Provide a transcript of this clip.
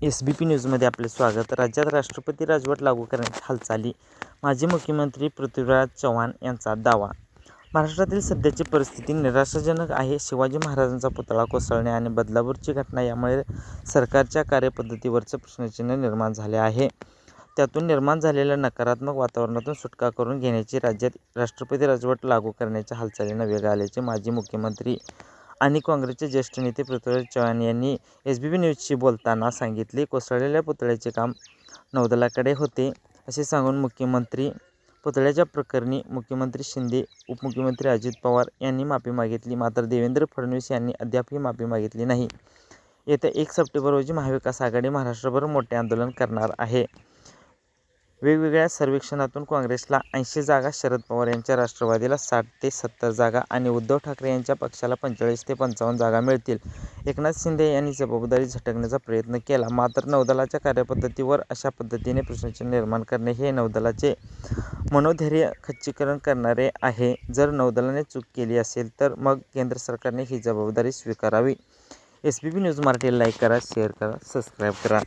SBP न्यूजमध्ये आपले स्वागत. राज्यात राष्ट्रपती राजवट लागू करण्याची हालचाली. माजी मुख्यमंत्री पृथ्वीराज चव्हाण यांचा दावा. महाराष्ट्रातील सध्याची परिस्थिती निराशाजनक आहे. शिवाजी महाराजांचा पुतळा कोसळणे आणि बदलापूरची घटना यामुळे सरकारच्या कार्यपद्धतीवरचं प्रश्नचिन्ह निर्माण झाले आहे. त्यातून निर्माण झालेल्या नकारात्मक वातावरणातून सुटका करून घेण्याची राज्यात राष्ट्रपती राजवट लागू करण्याच्या हालचालींना वेग आल्याचे माजी मुख्यमंत्री आणि काँग्रेसचे ज्येष्ठ नेते पृथ्वीराज चव्हाण यांनी SBP न्यूजशी बोलताना सांगितले. कोसळलेल्या पुतळ्याचे काम नौदलाकडे होते असे सांगून पुतळ्याच्या प्रकरणी मुख्यमंत्री शिंदे, उपमुख्यमंत्री अजित पवार यांनी माफी मागितली. मात्र देवेंद्र फडणवीस यांनी अद्यापही माफी मागितली नाही. येत्या 1 सप्टेंबर रोजी महाविकास आघाडी महाराष्ट्रभर मोठे आंदोलन करणार आहे. वेगवेगळ्या सर्वेक्षणातून काँग्रेसला 80 जागा, शरद पवार यांच्या राष्ट्रवादीला 60 ते 70 जागा आणि उद्धव ठाकरे यांच्या पक्षाला 45 ते 55 जागा मिळतील. एकनाथ शिंदे यांनी जबाबदारी झटकण्याचा प्रयत्न केला. मात्र नौदलाच्या कार्यपद्धतीवर अशा पद्धतीने प्रश्नचिन्ह निर्माण करणे हे नौदलाचे मनोधैर्य खच्चीकरण करणारे आहे. जर नौदलाने चूक केली असेल तर मग केंद्र सरकारने ही जबाबदारी स्वीकारावी. SBP न्यूज मराठीला लाईक करा, शेअर करा, सबस्क्राईब करा.